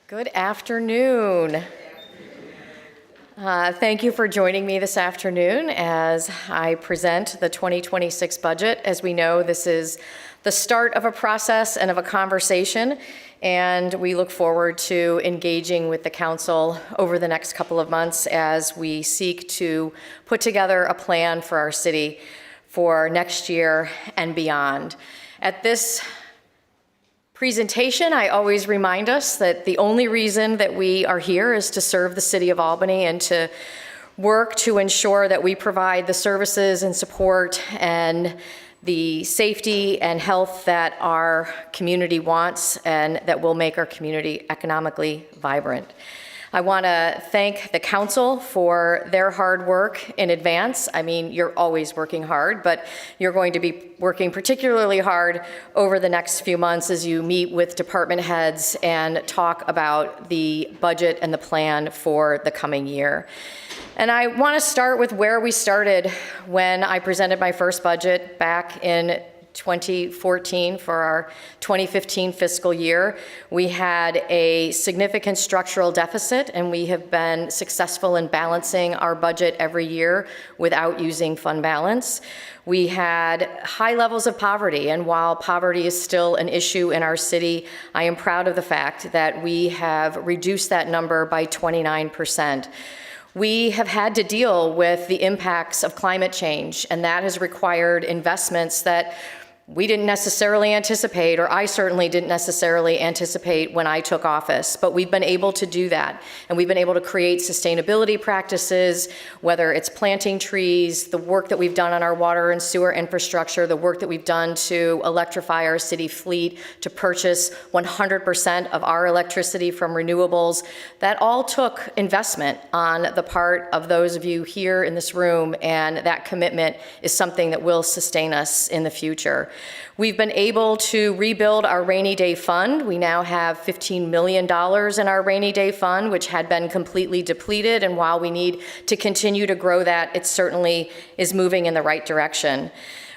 Good afternoon. Thank you for joining me this afternoon as I present the 2026 budget. As we know, this is the start of a process and of a conversation, and we look forward to engaging with the council over the next couple of months as we seek to put together a plan for our city for next year and beyond. At this presentation, I always remind us that the only reason that we are here is to serve the city of Albany and to work to ensure that we provide the services and support and the safety and health that our community wants and that will make our community economically vibrant. I want to thank the council for their hard work in advance. I mean, you're always working hard, but you're going to be working particularly hard over the next few months as you meet with department heads and talk about the budget and the plan for the coming year. And I want to start with where we started when I presented my first budget back in 2014 for our 2015 fiscal year. We had a significant structural deficit, and we have been successful in balancing our budget every year without using fund balance. We had high levels of poverty, and while poverty is still an issue in our city, I am proud of the fact that we have reduced that number by 29%. We have had to deal with the impacts of climate change, and that has required investments that we didn't necessarily anticipate, or I certainly didn't necessarily anticipate when I took office, but we've been able to do that. And we've been able to create sustainability practices, whether it's planting trees, the work that we've done on our water and sewer infrastructure, the work that we've done to electrify our city fleet, to purchase 100% of our electricity from renewables. That all took investment on the part of those of you here in this room, and that commitment is something that will sustain us in the future. We've been able to rebuild our rainy day fund. We now have $15 million in our rainy day fund, which had been completely depleted. And while we need to continue to grow that, it certainly is moving in the right direction.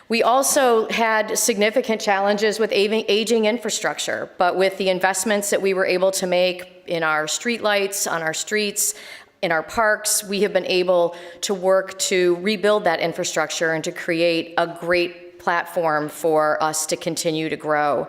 We also had significant challenges with aging infrastructure, but with the investments that we were able to make in our streetlights, on our streets, in our parks, we have been able to work to rebuild that infrastructure and to create a great platform for us to continue to grow.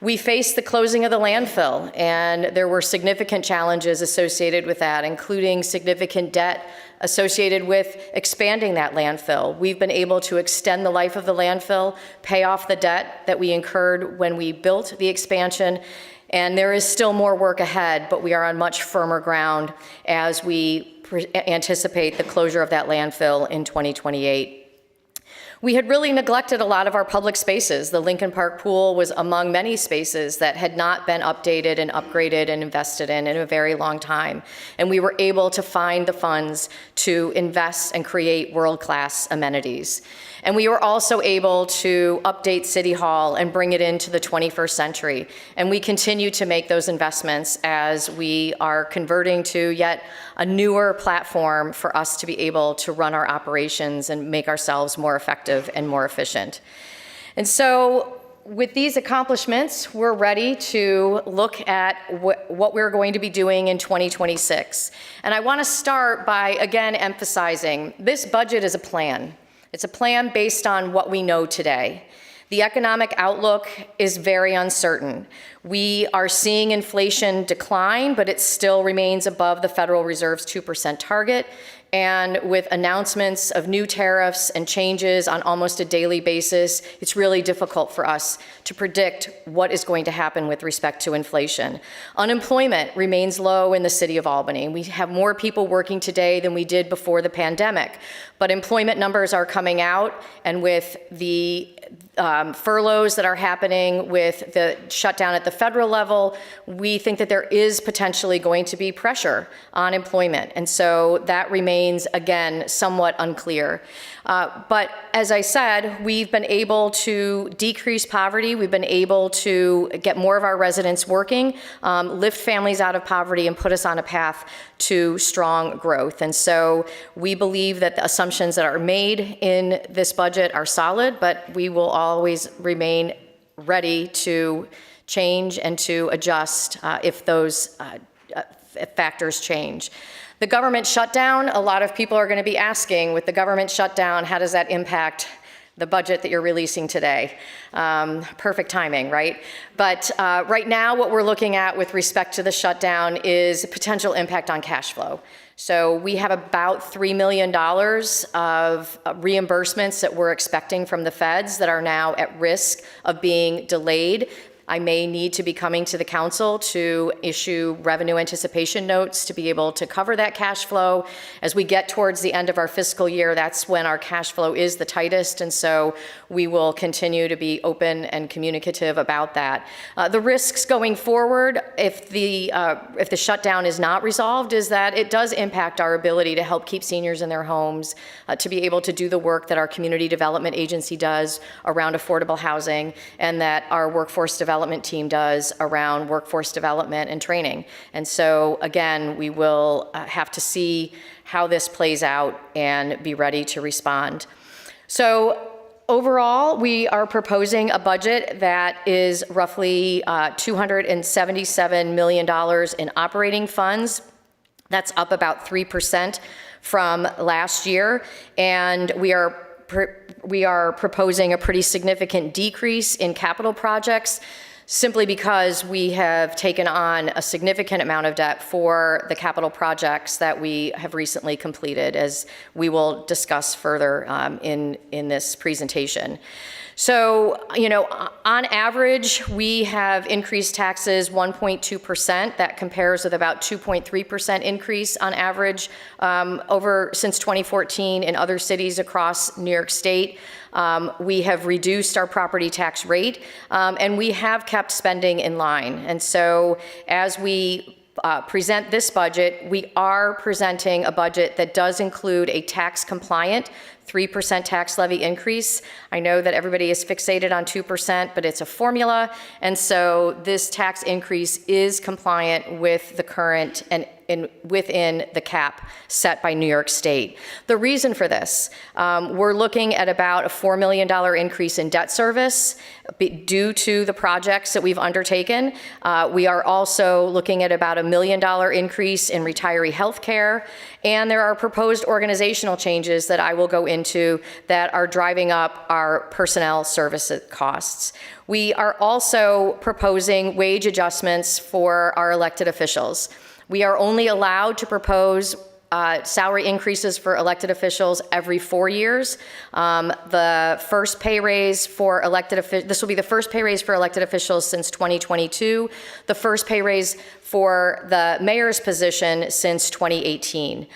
We faced the closing of the landfill, and there were significant challenges associated with that, including significant debt associated with expanding that landfill. We've been able to extend the life of the landfill, pay off the debt that we incurred when we built the expansion, and there is still more work ahead, but we are on much firmer ground as we anticipate the closure of that landfill in 2028. We had really neglected a lot of our public spaces. The Lincoln Park Pool was among many spaces that had not been updated and upgraded and invested in a very long time. And we were able to find the funds to invest and create world-class amenities. And we were also able to update City Hall and bring it into the 21st century. And we continue to make those investments as we are converting to yet a newer platform for us to be able to run our operations and make ourselves more effective and more efficient. And so with these accomplishments, we're ready to look at what we're going to be doing in 2026. And I want to start by, again, emphasizing this budget is a plan. It's a plan based on what we know today. The economic outlook is very uncertain. We are seeing inflation decline, but it still remains above the Federal Reserve's 2% target. And with announcements of new tariffs and changes on almost a daily basis, it's really difficult for us to predict what is going to happen with respect to inflation. Unemployment remains low in the city of Albany. We have more people working today than we did before the pandemic, but employment numbers are coming out, and with the furloughs that are happening, with the shutdown at the federal level, we think that there is potentially going to be pressure on employment. And so that remains, again, somewhat unclear. But as I said, we've been able to decrease poverty. We've been able to get more of our residents working, lift families out of poverty, and put us on a path to strong growth. And so we believe that the assumptions that are made in this budget are solid, but we will always remain ready to change and to adjust if those factors change. The government shutdown, a lot of people are going to be asking, with the government shutdown, how does that impact the budget that you're releasing today? Perfect timing, right? But right now, what we're looking at with respect to the shutdown is potential impact on cash flow. So we have about $3 million of reimbursements that we're expecting from the feds that are now at risk of being delayed. I may need to be coming to the council to issue revenue anticipation notes to be able to cover that cash flow. As we get towards the end of our fiscal year, that's when our cash flow is the tightest, and so we will continue to be open and communicative about that. The risks going forward, if the shutdown is not resolved, is that it does impact our ability to help keep seniors in their homes, to be able to do the work that our community development agency does around affordable housing, and that our workforce development team does around workforce development and training. And so, again, we will have to see how this plays out and be ready to respond. So, overall, we are proposing a budget that is roughly $277 million in operating funds. That's up about 3% from last year, and we are proposing a pretty significant decrease in capital projects, simply because we have taken on a significant amount of debt for the capital projects that we have recently completed, as we will discuss further in this presentation. So, on average, we have increased taxes 1.2%. That compares with about 2.3% increase on average since 2014 in other cities across New York State. We have reduced our property tax rate, and we have kept spending in line. And so, as we present this budget, we are presenting a budget that does include a tax-compliant 3% tax levy increase. I know that everybody is fixated on 2%, but it's a formula, and so this tax increase is compliant with the current and within the cap set by New York State. The reason for this, we're looking at about a $4 million increase in debt service due to the projects that we've undertaken. We are also looking at about $1 million increase in retiree health care, and there are proposed organizational changes that I will go into that are driving up our personnel service costs. We are also proposing wage adjustments for our elected officials. We are only allowed to propose salary increases for elected officials every 4 years. The first pay raise for elected officials, this will be the first pay raise for elected officials since 2022, the first pay raise for the mayor's position since 2018.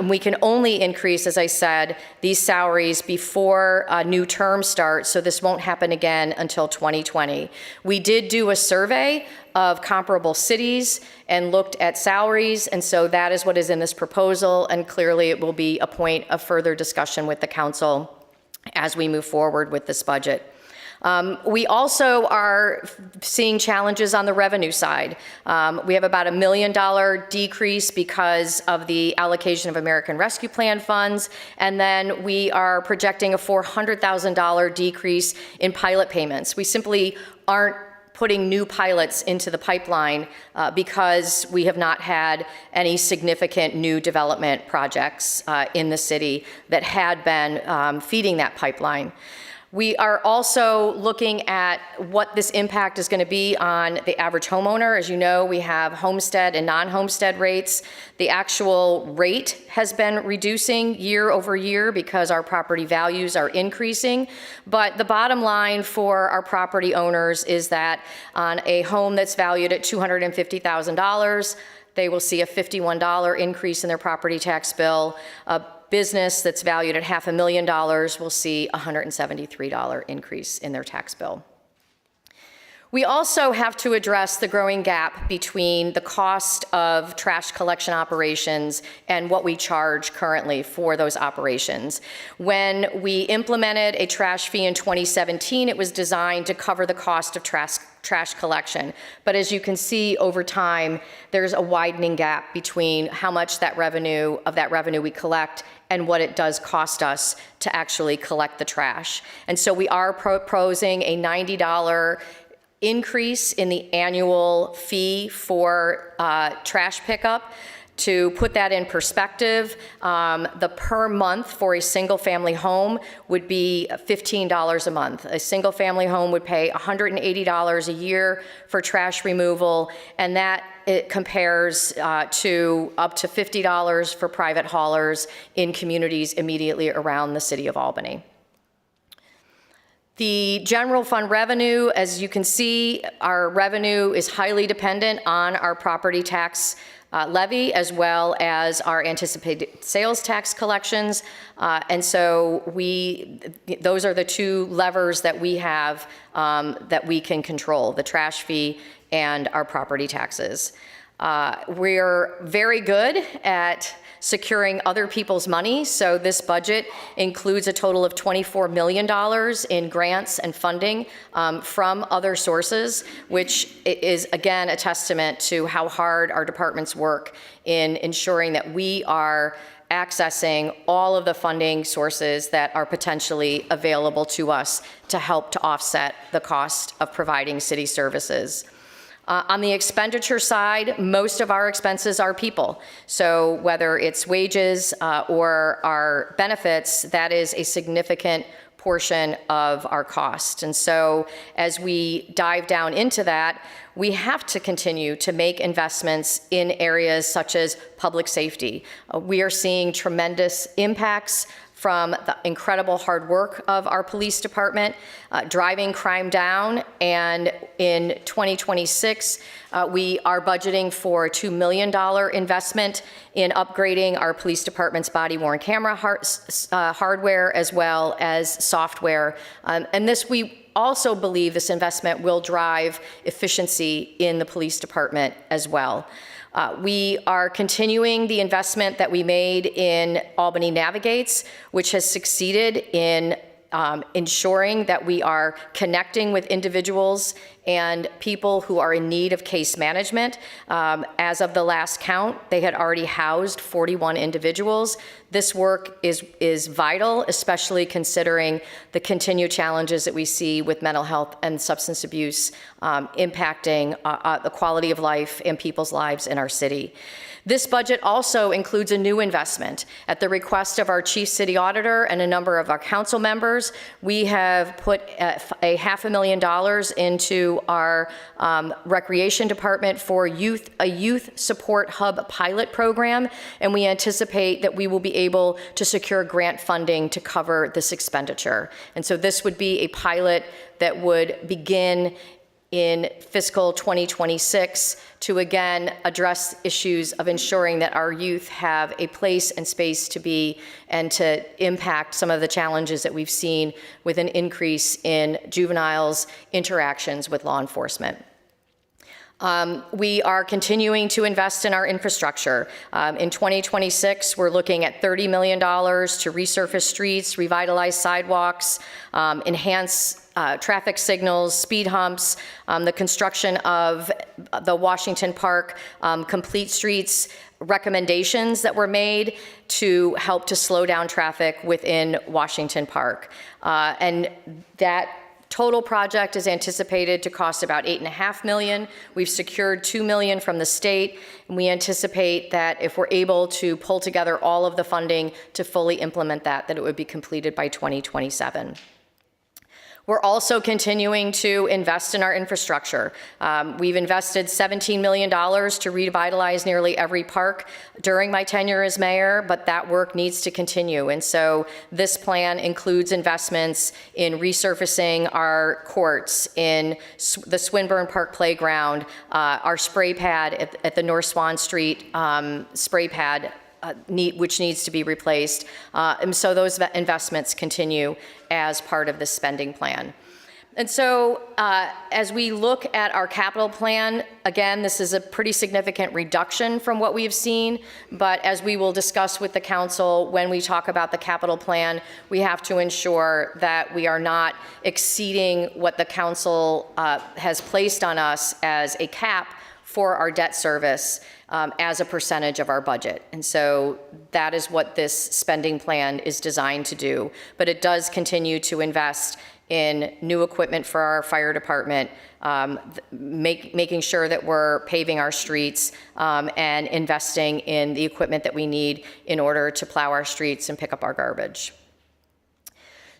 We can only increase, as I said, these salaries before new terms start, so this won't happen again until 2020. We did do a survey of comparable cities and looked at salaries, and so that is what is in this proposal, and clearly it will be a point of further discussion with the council as we move forward with this budget. We also are seeing challenges on the revenue side. We have about $1 million decrease because of the allocation of American Rescue Plan funds, and then we are projecting a $400,000 decrease in pilot payments. We simply aren't putting new pilots into the pipeline because we have not had any significant new development projects in the city that had been feeding that pipeline. We are also looking at what this impact is going to be on the average homeowner. As you know, we have homestead and non-homestead rates. The actual rate has been reducing year over year because our property values are increasing. But the bottom line for our property owners is that on a home that's valued at $250,000, they will see a $51 increase in their property tax bill. A business that's valued at $500,000 will see a $173 increase in their tax bill. We also have to address the growing gap between the cost of trash collection operations and what we charge currently for those operations. When we implemented a trash fee in 2017, it was designed to cover the cost of trash collection. But as you can see over time, there's a widening gap between how much that revenue we collect and what it does cost us to actually collect the trash. And so we are proposing a $90 increase in the annual fee for trash pickup. To put that in perspective, the per month for a single-family home would be $15 a month. A single-family home would pay $180 a year for trash removal, and that it compares to up to $50 for private haulers in communities immediately around the city of Albany. The general fund revenue, as you can see, our revenue is highly dependent on our property tax levy, as well as our anticipated sales tax collections. And so those are the two levers that we have that we can control, the trash fee and our property taxes. We're very good at securing other people's money. So this budget includes a total of $24 million in grants and funding from other sources, which is, again, a testament to how hard our departments work in ensuring that we are accessing all of the funding sources that are potentially available to us to help to offset the cost of providing city services. On the expenditure side, most of our expenses are people. So whether it's wages or our benefits, that is a significant portion of our cost. And so as we dive down into that, we have to continue to make investments in areas such as public safety. We are seeing tremendous impacts from the incredible hard work of our police department, driving crime down. And in 2026, we are budgeting for a $2 million investment in upgrading our police department's body-worn camera hardware as well as software. And this, we also believe this investment will drive efficiency in the police department as well. We are continuing the investment that we made in Albany Navigates, which has succeeded in ensuring that we are connecting with individuals and people who are in need of case management. As of the last count, they had already housed 41 individuals. This work is vital, especially considering the continued challenges that we see with mental health and substance abuse impacting the quality of life and people's lives in our city. This budget also includes a new investment. At the request of our chief city auditor and a number of our council members, we have put a $500,000 into our recreation department for a youth support hub pilot program, and we anticipate that we will be able to secure grant funding to cover this expenditure. And so this would be a pilot that would begin in fiscal 2026 to again address issues of ensuring that our youth have a place and space to be and to impact some of the challenges that we've seen with an increase in juveniles' interactions with law enforcement. We are continuing to invest in our infrastructure. In 2026, we're looking at $30 million to resurface streets, revitalize sidewalks, enhance traffic signals, speed humps, the construction of the Washington Park Complete Streets recommendations that were made to help to slow down traffic within Washington Park. And that total project is anticipated to cost about $8.5 million. We've secured $2 million from the state, and we anticipate that if we're able to pull together all of the funding to fully implement that it would be completed by 2027. We're also continuing to invest in our infrastructure. We've invested $17 million to revitalize nearly every park during my tenure as mayor, but that work needs to continue. And so this plan includes investments in resurfacing our courts, in the Swinburne Park Playground, our spray pad at the North Swan Street spray pad, which needs to be replaced. And so those investments continue as part of the spending plan. And so as we look at our capital plan, again, this is a pretty significant reduction from what we've seen, but as we will discuss with the council when we talk about the capital plan, we have to ensure that we are not exceeding what the council has placed on us as a cap for our debt service as a percentage of our budget. And so that is what this spending plan is designed to do. But it does continue to invest in new equipment for our fire department, making sure that we're paving our streets, and investing in the equipment that we need in order to plow our streets and pick up our garbage.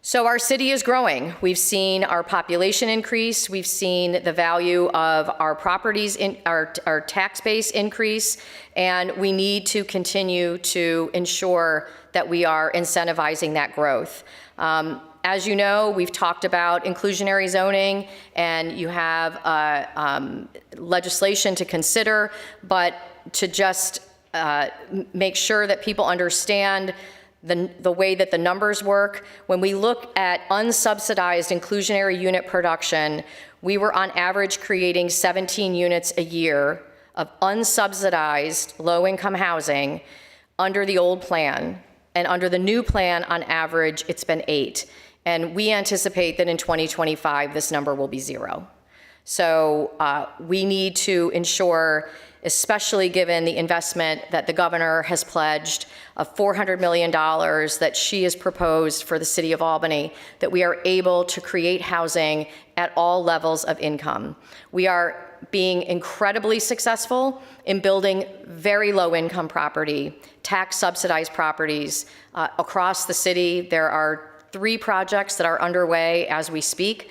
So our city is growing. We've seen our population increase. We've seen the value of our properties, in our tax base increase, and we need to continue to ensure that we are incentivizing that growth. As you know, we've talked about inclusionary zoning, and you have legislation to consider, but to just make sure that people understand the way that the numbers work. When we look at unsubsidized inclusionary unit production, we were on average creating 17 units a year of unsubsidized low-income housing under the old plan. And under the new plan, on average, it's been 8. And we anticipate that in 2025, this number will be 0. So we need to ensure, especially given the investment that the governor has pledged of $400 million that she has proposed for the city of Albany, that we are able to create housing at all levels of income. We are being incredibly successful in building very low income property, tax subsidized properties across the city. There are 3 projects that are underway as we speak,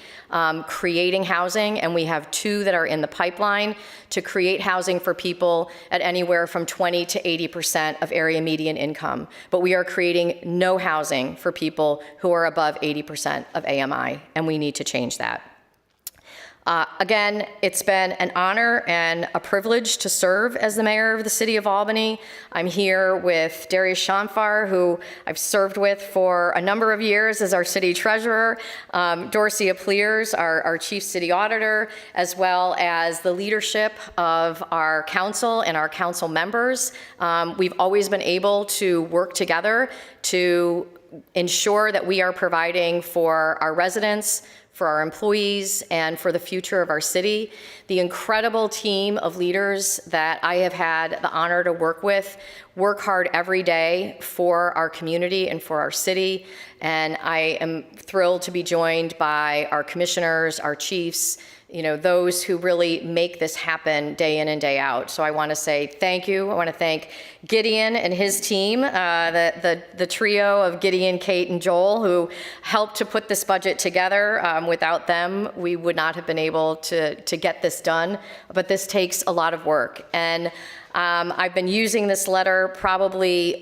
creating housing, and we have 2 that are in the pipeline to create housing for people at anywhere from 20 to 80% of area median income. But we are creating no housing for people who are above 80% of AMI, and we need to change that. Again, it's been an honor and a privilege to serve as the mayor of the city of Albany. I'm here with Darius Shamfar, who I've served with for a number of years as our city treasurer, Dorcia Pliers, our chief city auditor, as well as the leadership of our council and our council members. We've always been able to work together to ensure that we are providing for our residents, for our employees, and for the future of our city. The incredible team of leaders that I have had the honor to work with work hard every day for our community and for our city. And I am thrilled to be joined by our commissioners, our chiefs, those who really make this happen day in and day out. So I want to say thank you. I want to thank Gideon and his team, the trio of Gideon, Kate, and Joel, who helped to put this budget together. Without them, we would not have been able to get this done. But this takes a lot of work. And I've been using this letter probably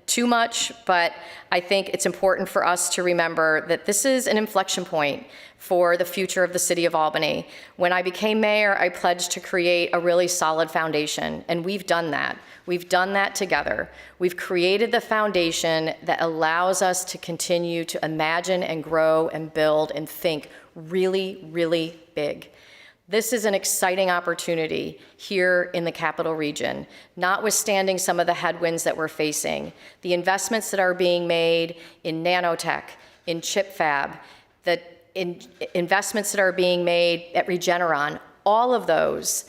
too much, but I think it's important for us to remember that this is an inflection point for the future of the city of Albany. When I became mayor, I pledged to create a really solid foundation, and we've done that. We've done that together. We've created the foundation that allows us to continue to imagine and grow and build and think really, really big. This is an exciting opportunity here in the Capital Region, notwithstanding some of the headwinds that we're facing. The investments that are being made in nanotech, in chip fab, investments that are being made at Regeneron, all of those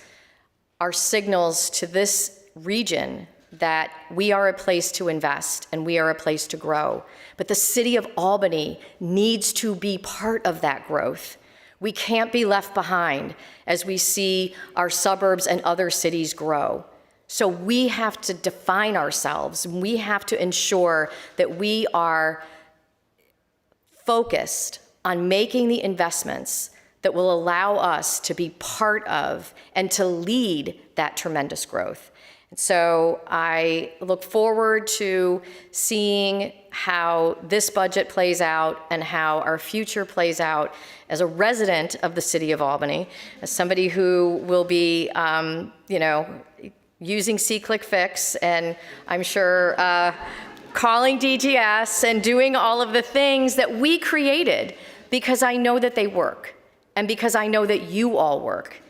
are signals to this region that we are a place to invest and we are a place to grow. But the city of Albany needs to be part of that growth. We can't be left behind as we see our suburbs and other cities grow. So we have to define ourselves. We have to ensure that we are focused on making the investments that will allow us to be part of and to lead that tremendous growth. And so I look forward to seeing how this budget plays out and how our future plays out as a resident of the city of Albany, as somebody who will be, using SeeClickFix, and I'm sure calling DGS and doing all of the things that we created, because I know that they work, and because I know that you all work,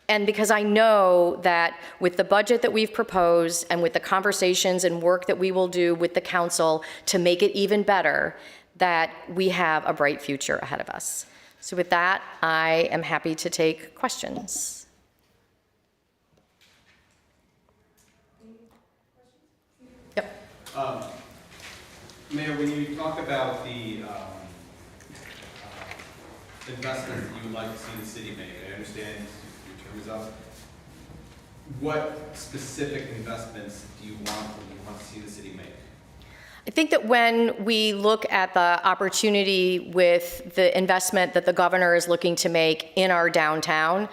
and because I know that with the budget that we've proposed and with the conversations and work that we will do with the council to make it even better, that we have a bright future ahead of us. So with that, I am happy to take questions. Yep. Mayor, when you talk about the investments that you would like to see the city make? I understand your term is up. What specific investments do you want to see the city make? I think that when we look at the opportunity with the investment that the governor is looking to make in our downtown,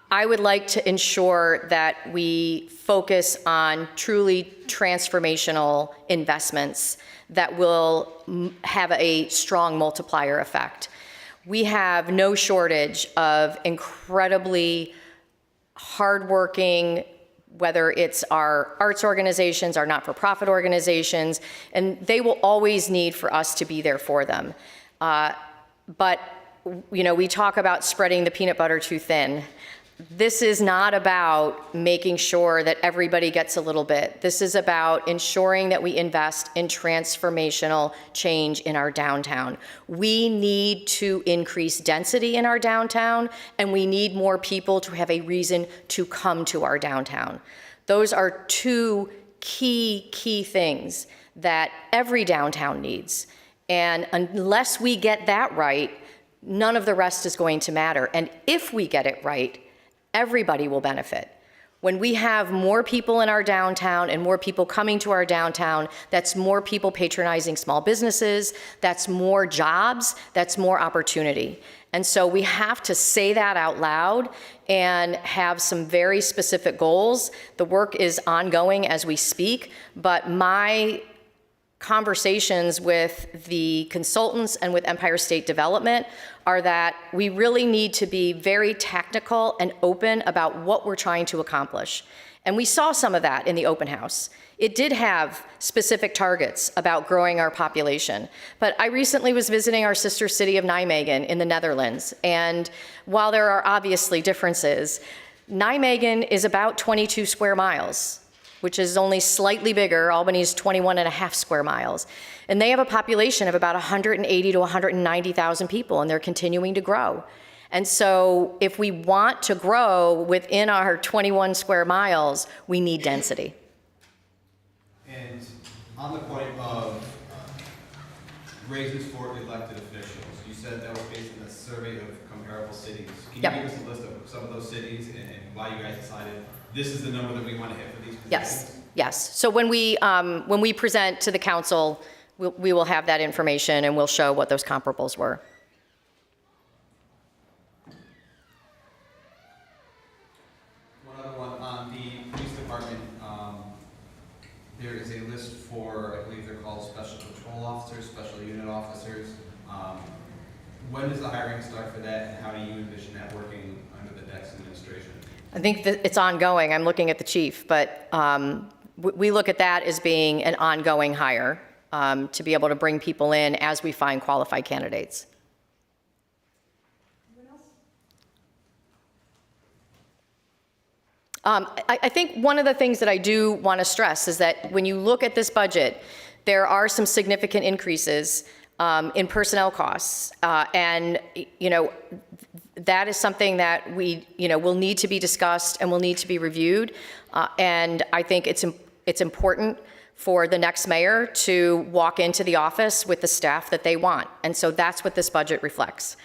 I would like to ensure that we focus on truly transformational investments that will have a strong multiplier effect. We have no shortage of incredibly hardworking, whether it's our arts organizations, our not-for-profit organizations, and they will always need for us to be there for them. But we talk about spreading the peanut butter too thin. This is not about making sure that everybody gets a little bit. This is about ensuring that we invest in transformational change in our downtown. We need to increase density in our downtown, and we need more people to have a reason to come to our downtown. Those are two key things that every downtown needs. And unless we get that right, none of the rest is going to matter. And if we get it right, everybody will benefit. When we have more people in our downtown and more people coming to our downtown, that's more people patronizing small businesses, that's more jobs, that's more opportunity. And so we have to say that out loud and have some very specific goals. The work is ongoing as we speak, but my conversations with the consultants and with Empire State Development are that we really need to be very technical and open about what we're trying to accomplish. And we saw some of that in the open house. It did have specific targets about growing our population. But I recently was visiting our sister city of Nijmegen in the Netherlands. And while there are obviously differences, Nijmegen is about 22 square miles, which is only slightly bigger. Albany's 21.5 square miles. And they have a population of about 180 to 190,000 people, and they're continuing to grow. And so if we want to grow within our 21 square miles, we need density. And on the point of raises for elected officials, you said that was based on a survey of comparable cities. Can you give us a list of some of those cities and why you guys decided this is the number that we want to hit for these positions? Yes. So when we present to the council, we will have that information and we'll show what those comparables were. One other one on the police department. There is a list for, I believe they're called special patrol officers, special unit officers. When does the hiring start for that, and how do you envision that working under the Dex administration? I think that it's ongoing. I'm looking at the chief, but we look at that as being an ongoing hire to be able to bring people in as we find qualified candidates. I think one of the things that I do want to stress is that when you look at this budget, there are some significant increases in personnel costs, and that is something that we will need to be discussed and will need to be reviewed. And I think it's important for the next mayor to walk into the office with the staff that they want, and so that's what this budget reflects.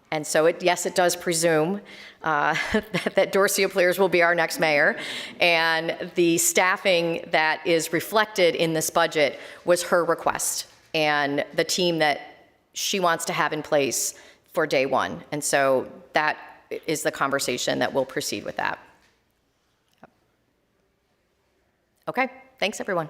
And so, yes, it does presume that Dorsey O'Pliers will be our next mayor. And the staffing that is reflected in this budget was her request and the team that she wants to have in place for day one. And so that is the conversation that will proceed with that. Okay, thanks, everyone.